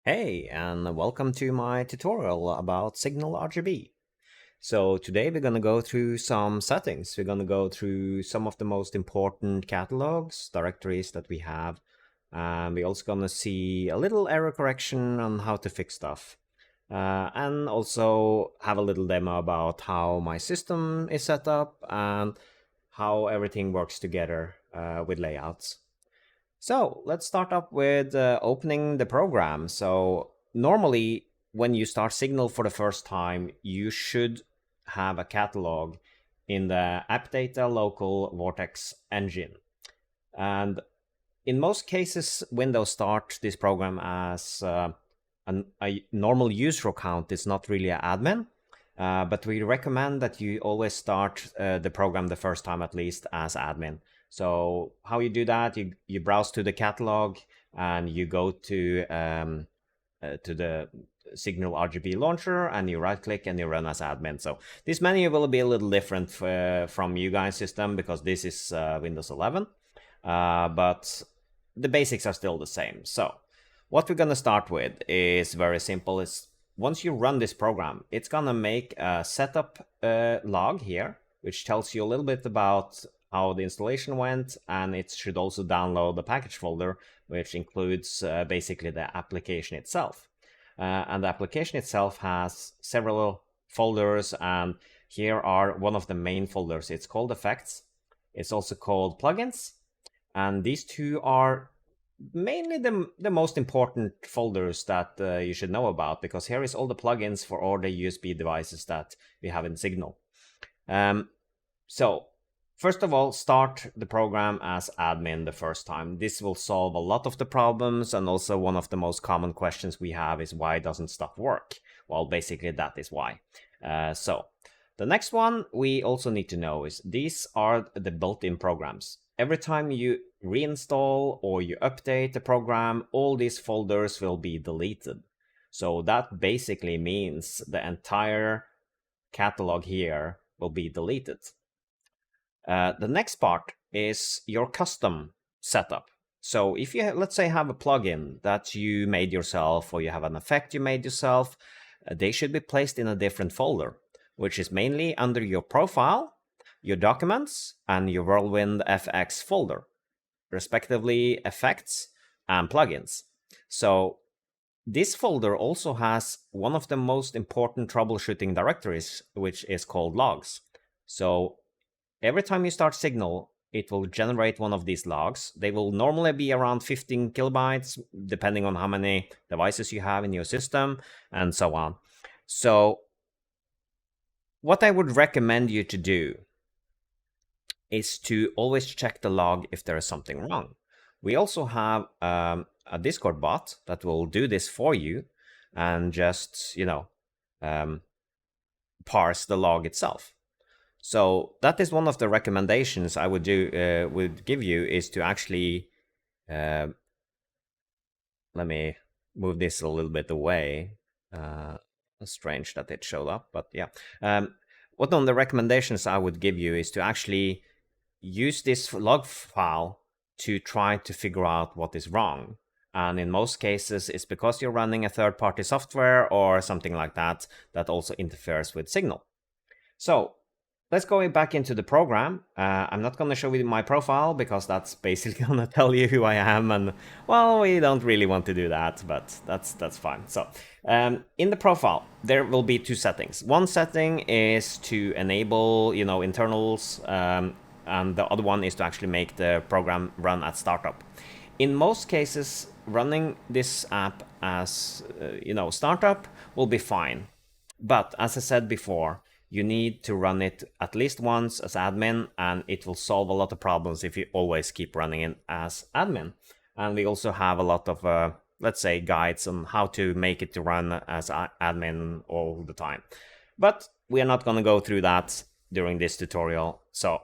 Hey, and welcome to my tutorial about SignalRGB. So today we're going to go through some settings. We're going to go through some of the most important catalogs, directories that we have. And we're also going to see a little error correction on how to fix stuff. And also have a little demo about how my system is set up and how everything works together with layouts. So let's start up with opening the program. So normally when you start Signal for the first time, you should have a catalog in the AppData local VortxEngine. And in most cases, Windows start this program as a normal user account. It's not really an admin. But we recommend that you always start the program the first time at least as admin. So how you do that, you browse to the catalog and you go to the SignalRGB launcher and you right click and you run as admin. So this menu will be a little different from you guys' system because this is Windows 11, but the basics are still the same. So what we're going to start with is very simple. It's once you run this program, it's going to make a setup log here, which tells you a little bit about how the installation went, and it should also download the package folder, which includes basically the application itself. And the application itself has several folders, and here are one of the main folders. It's called Effects. It's also called Plugins, and these two are mainly the most important folders that you should know about, because here is all the plugins for all the USB devices that we have in Signal. So first of all, start the program as admin the first time. This will solve a lot of the problems, and also one of the most common questions we have is why doesn't stuff work? Well, basically that is why. So the next one we also need to know is these are the built-in programs. Every time you reinstall or you update the program, all these folders will be deleted. So that basically means the entire catalog here will be deleted. The next part is your custom setup. So if you, let's say, have a plugin that you made yourself, or you have an effect you made yourself, they should be placed in a different folder, which is mainly under your profile, your documents, and your WhirlwindFX folder, respectively effects and plugins. So this folder also has one of the most important troubleshooting directories, which is called logs. So every time you start Signal, it will generate one of these logs. They will normally be around 15 kilobytes, depending on how many devices you have in your system, and so on. So what I would recommend you to do is to always check the log if there is something wrong. We also have a Discord bot that will do this for you and just, parse the log itself. So that is one of the recommendations I would give you, is to actually let me move this a little bit away. Strange that it showed up, but yeah. One of the recommendations I would give you is to actually use this log file to try to figure out what is wrong. And in most cases, it's because you're running a third-party software or something like that that also interferes with Signal. So let's go back into the program. I'm not going to show you my profile because that's basically going to tell you who I am, and well, we don't really want to do that, but that's fine. So in the profile, there will be two settings. One setting is to enable, internals, and the other one is to actually make the program run at startup. In most cases, running this app as startup will be fine, but as I said before, you need to run it at least once as admin, and it will solve a lot of problems if you always keep running it as admin. And we also have a lot of, let's say, guides on how to make it to run as admin all the time. But we are not going to go through that during this tutorial. So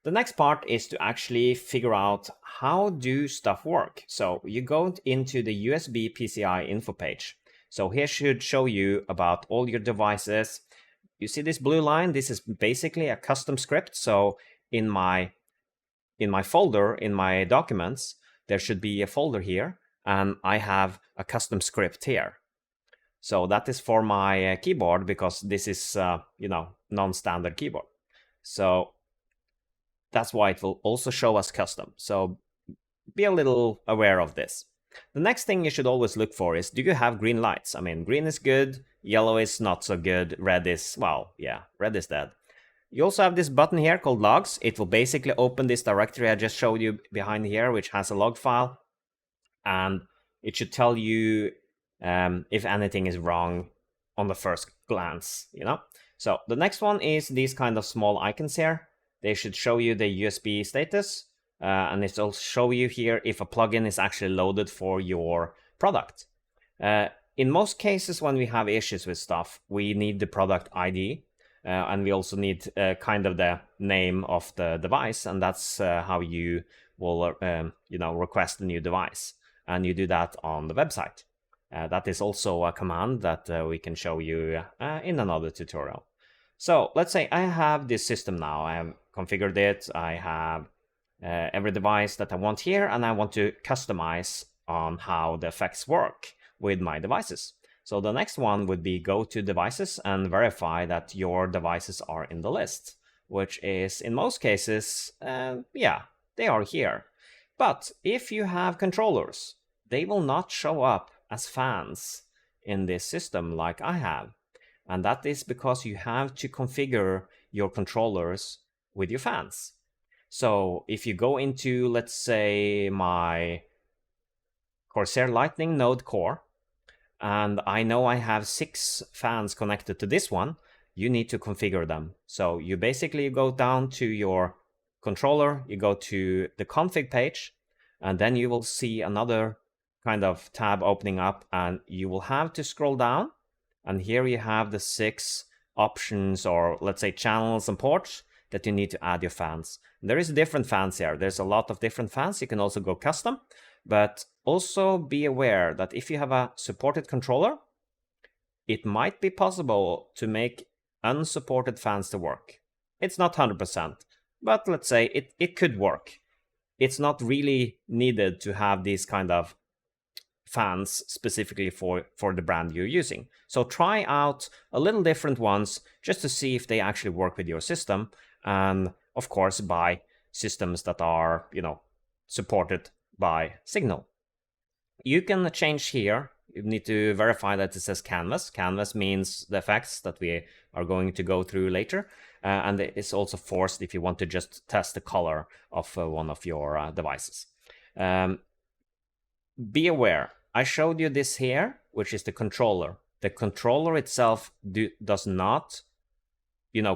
the next part is to actually figure out how do stuff work. So you go into the USB PCI info page. So here should show you about all your devices. You see this blue line? This is basically a custom script. So in my folder, in my documents, there should be a folder here. and I have a custom script here. So that is for my keyboard, because this is, non-standard keyboard. So that's why it will also show us custom. So be a little aware of this. The next thing you should always look for is, do you have green lights? I mean, green is good, yellow is not so good, red is, well, yeah, red is dead. You also have this button here called Logs. It will basically open this directory I just showed you behind here, which has a log file, and it should tell you if anything is wrong on the first glance, So the next one is these kind of small icons here. They should show you the USB status, and it will show you here if a plugin is actually loaded for your product. In most cases, when we have issues with stuff, we need the product ID, and we also need kind of the name of the device, and that's how you will request a new device, and you do that on the website. That is also a command that we can show you in another tutorial. So let's say I have this system now. I have configured it. I have every device that I want here, and I want to customize on how the effects work with my devices. So the next one would be go to devices and verify that your devices are in the list, which is in most cases, yeah, they are here. But if you have controllers, they will not show up as fans in this system like I have. And that is because you have to configure your controllers with your fans. So if you go into, let's say, my Corsair Lightning Node Core, and I know I have 6 fans connected to this one, you need to configure them. So you basically go down to your controller, you go to the config page, and then you will see another kind of tab opening up, and you will have to scroll down, and here you have the 6 options, or let's say channels and ports, that you need to add your fans. There is different fans here. There's a lot of different fans. You can also go custom, but also be aware that if you have a supported controller, it might be possible to make unsupported fans to work. It's not 100%, but let's say it could work. It's not really needed to have these kind of fans specifically for the brand you're using. So try out a little different ones just to see if they actually work with your system, and of course buy systems that are, supported by Signal. You can change here. You need to verify that it says canvas. Canvas means the effects that we are going to go through later, and it's also forced if you want to just test the color of one of your devices. Be aware, I showed you this here, which is the controller. The controller itself does not,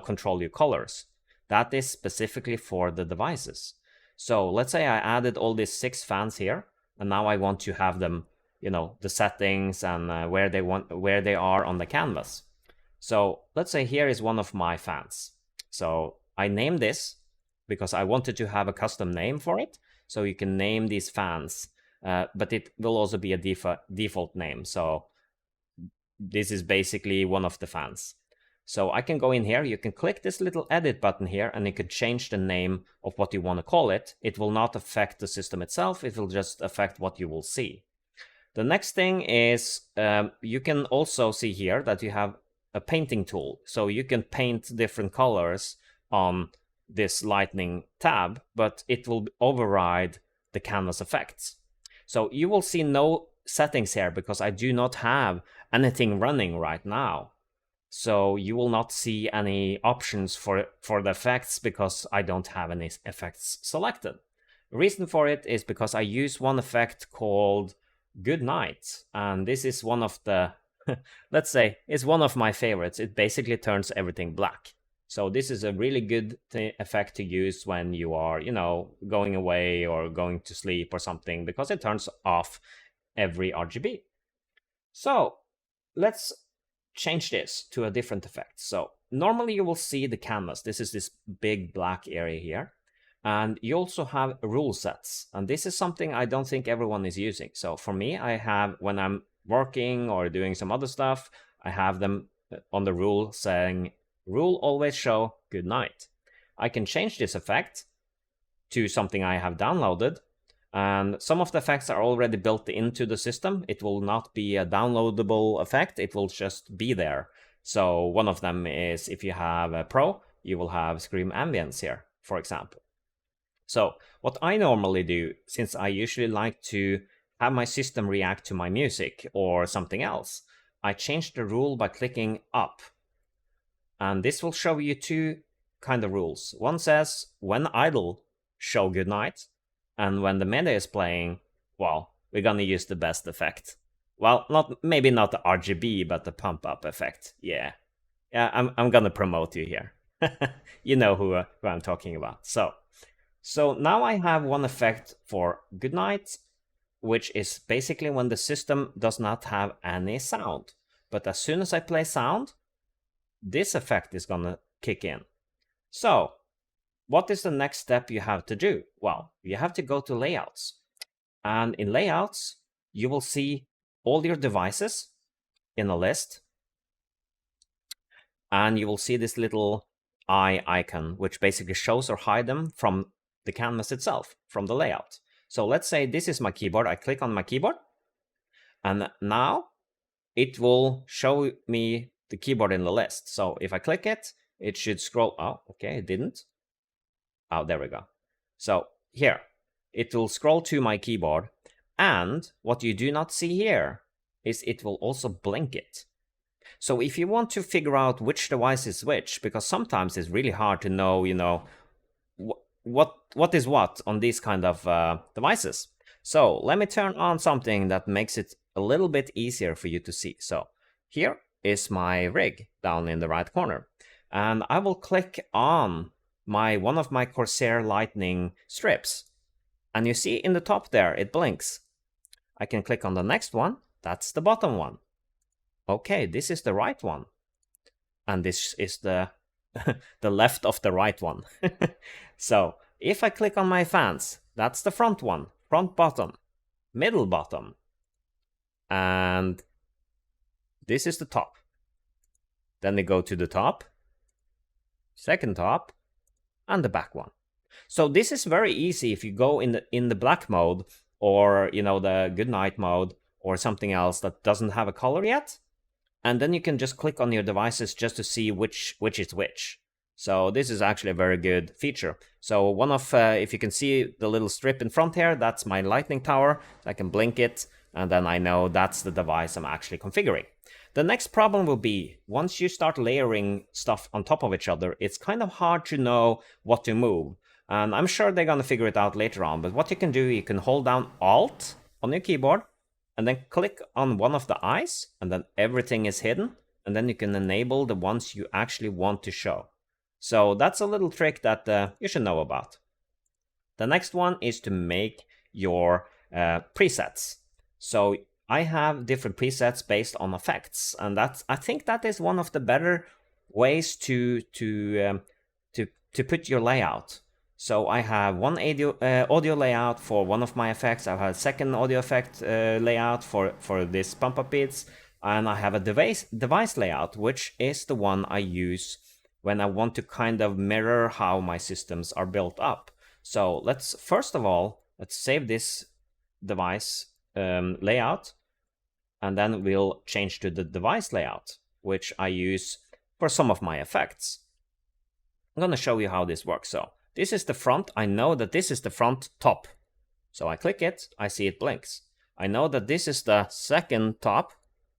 control your colors. That is specifically for the devices. So let's say I added all these 6 fans here, and now I want to have them, the settings and where they are on the canvas. So let's say here is one of my fans. So I named this because I wanted to have a custom name for it. So you can name these fans, but it will also be a default name. So this is basically one of the fans. So I can go in here, you can click this little edit button here, and you can change the name of what you want to call it. It will not affect the system itself, it will just affect what you will see. The next thing is, you can also see here that you have a painting tool. So you can paint different colors on this Lightning tab, but it will override the canvas effects. So you will see no settings here because I do not have anything running right now. So you will not see any options for the effects because I don't have any effects selected. The reason for it is because I use one effect called Good Night, and this is one of the, let's say, it's one of my favorites. It basically turns everything black. So this is a really good effect to use when you are, going away or going to sleep or something, because it turns off every RGB. So let's change this to a different effect. So normally you will see the canvas. This is this big black area here. And you also have rule sets. And this is something I don't think everyone is using. So for me, I have, when I'm working or doing some other stuff, I have them on the rule saying, rule always show good night. I can change this effect to something I have downloaded. And some of the effects are already built into the system. It will not be a downloadable effect, it will just be there. So one of them is, if you have a Pro, you will have Scream Ambience here, for example. So what I normally do, since I usually like to have my system react to my music or something else, I change the rule by clicking up. And this will show you two kind of rules. One says, when idle, show goodnight. And when the media is playing, well, we're gonna use the best effect. Well, maybe not the RGB, but the pump up effect. Yeah, I'm gonna promote you here. You know who I'm talking about. So now I have one effect for goodnight, which is basically when the system does not have any sound. But as soon as I play sound, this effect is gonna kick in. So what is the next step you have to do? Well, you have to go to layouts. And in layouts, you will see all your devices in a list. And you will see this little eye icon, which basically shows or hides them from the canvas itself, from the layout. So let's say this is my keyboard. I click on my keyboard. And now it will show me the keyboard in the list. So if I click it, it should scroll. Oh, okay, it didn't. Oh, there we go. So here, it will scroll to my keyboard. And what you do not see here is it will also blink it. So if you want to figure out which device is which, because sometimes it's really hard to know, what is what on these kind of devices. So let me turn on something that makes it a little bit easier for you to see. So here is my rig down in the right corner. And I will click on one of my Corsair Lightning strips. And you see in the top there, it blinks. I can click on the next one. That's the bottom one. Okay, this is the right one. And this is the left of the right one. So if I click on my fans, that's the front one, front bottom, middle bottom. And this is the top. Then they go to the top, second top, and the back one. So this is very easy if you go in the black mode, or the goodnight mode, or something else that doesn't have a color yet. And then you can just click on your devices just to see which is which. So this is actually a very good feature. So one of, if you can see the little strip in front here, that's my lightning tower. So I can blink it, and then I know that's the device I'm actually configuring. The next problem will be, once you start layering stuff on top of each other, it's kind of hard to know what to move. And I'm sure they're gonna figure it out later on, but what you can do, you can hold down Alt on your keyboard, and then click on one of the eyes, and then everything is hidden, and then you can enable the ones you actually want to show. So that's a little trick that you should know about. The next one is to make your presets. So I have different presets based on effects, and I think that is one of the better ways to put your layout. So I have one audio layout for one of my effects. I have a second audio effect layout for this pump up beats, and I have a device layout, which is the one I use when I want to kind of mirror how my systems are built up. So let's save this device layout, and then we'll change to the device layout, which I use for some of my effects. I'm gonna show you how this works. So this is the front. I know that this is the front top. So I click it, I see it blinks. I know that this is the second top,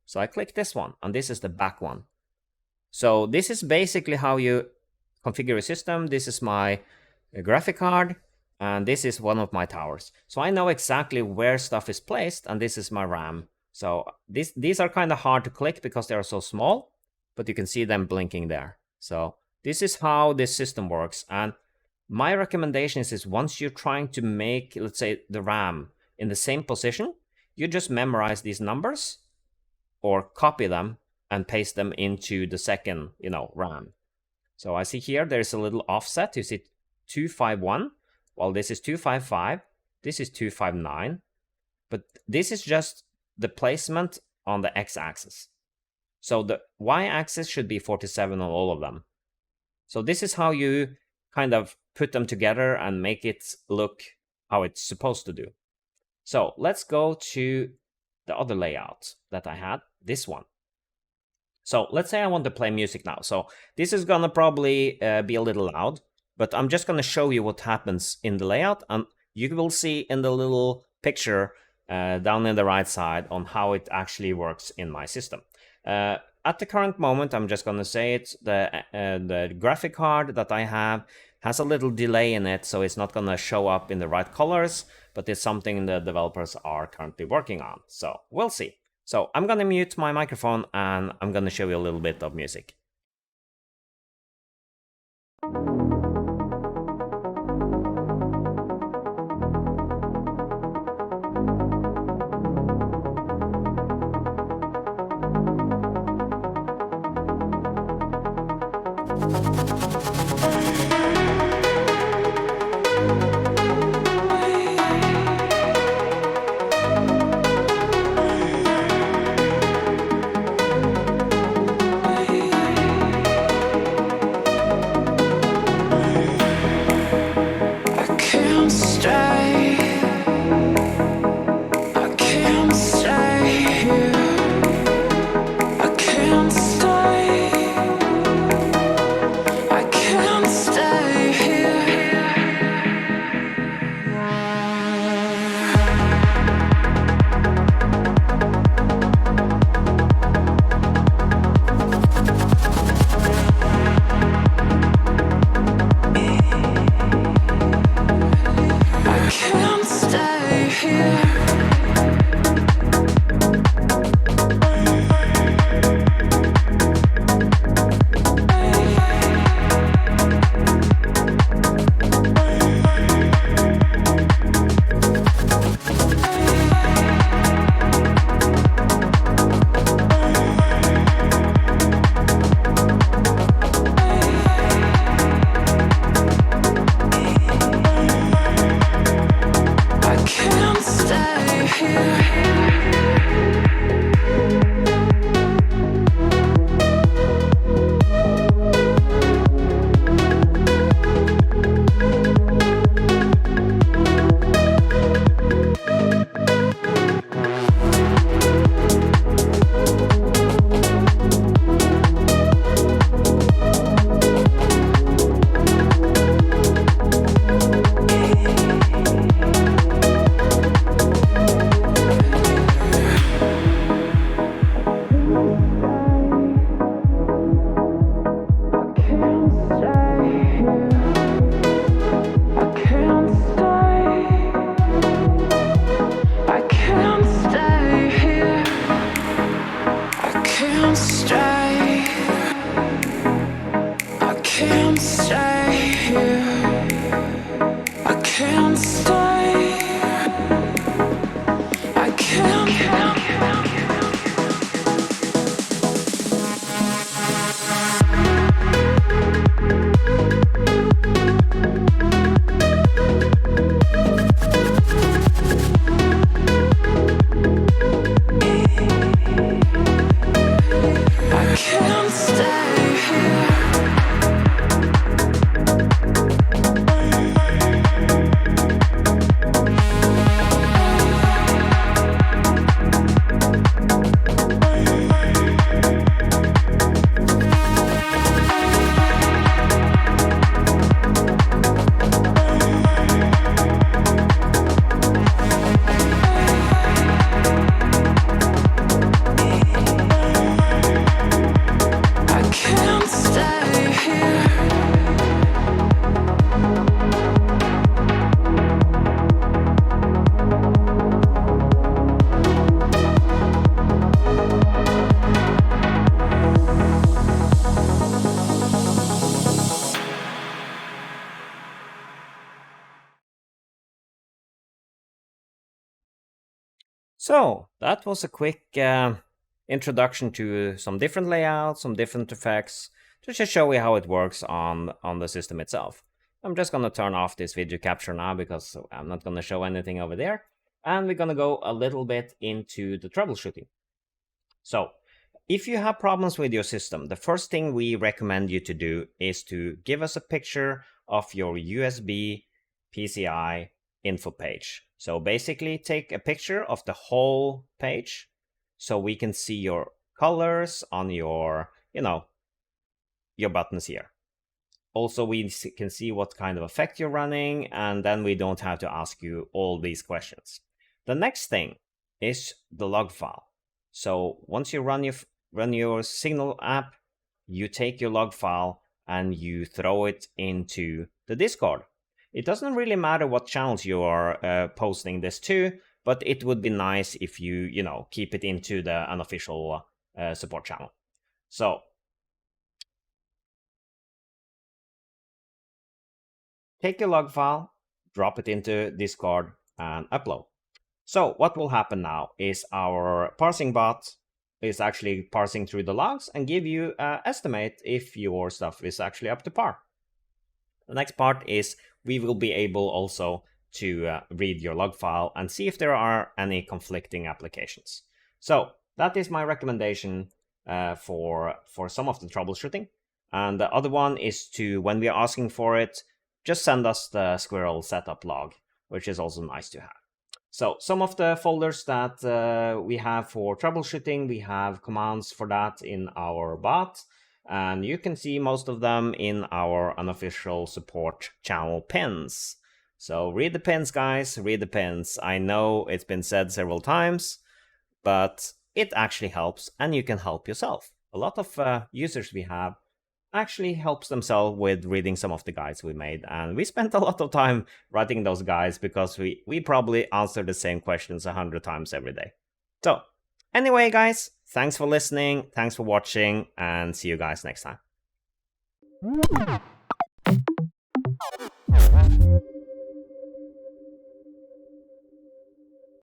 so I click this one, and this is the back one. So this is basically how you configure a system. This is my graphic card, and this is one of my towers. So I know exactly where stuff is placed, and this is my RAM. So these are kind of hard to click because they are so small, but you can see them blinking there. So this is how this system works. And my recommendation is once you're trying to make, let's say, the RAM in the same position, you just memorize these numbers or copy them and paste them into the second, RAM. So I see here there's a little offset. You see 251. Well, this is 255. This is 259. But this is just the placement on the x-axis. So the y-axis should be 47 on all of them. So this is how you kind of put them together and make it look how it's supposed to do. So let's go to the other layout that I had, this one. So let's say I want to play music now. So this is gonna probably be a little loud, but I'm just gonna show you what happens in the layout, and you will see in the little picture down in the right side on how it actually works in my system. At the current moment, I'm just gonna say it, the graphic card that I have has a little delay in it, so it's not gonna show up in the right colors, but it's something the developers are currently working on. So we'll see. So I'm gonna mute my microphone and I'm gonna show you a little bit of music. So that was a quick introduction to some different layouts, some different effects, to just show you how it works on the system itself. I'm just going to turn off this video capture now because I'm not going to show anything over there. And we're going to go a little bit into the troubleshooting. So if you have problems with your system, the first thing we recommend you to do is to give us a picture of your USB, PCI, info page. So basically take a picture of the whole page so we can see your colors on your, your buttons here. Also, we can see what kind of effect you're running, and then we don't have to ask you all these questions. The next thing is the log file. So once you run your Signal app, you take your log file and you throw it into the Discord. It doesn't really matter what channels you are posting this to, but it would be nice if you, keep it into the unofficial support channel. So take your log file, drop it into Discord, and upload. So what will happen now is our parsing bot is actually parsing through the logs and give you an estimate if your stuff is actually up to par. The next part is we will be able also to read your log file and see if there are any conflicting applications. So that is my recommendation for some of the troubleshooting. And the other one is to, when we are asking for it, just send us the SquirrelSetup.log, which is also nice to have. So some of the folders that we have for troubleshooting, we have commands for that in our bot, and you can see most of them in our unofficial support channel pins. So read the pins, guys, read the pins. I know it's been said several times, but it actually helps, and you can help yourself. A lot of users we have actually helps themselves with reading some of the guides we made, and we spent a lot of time writing those guides because we probably answer the same questions 100 times every day. So anyway, guys, thanks for listening, thanks for watching, and see you guys next time.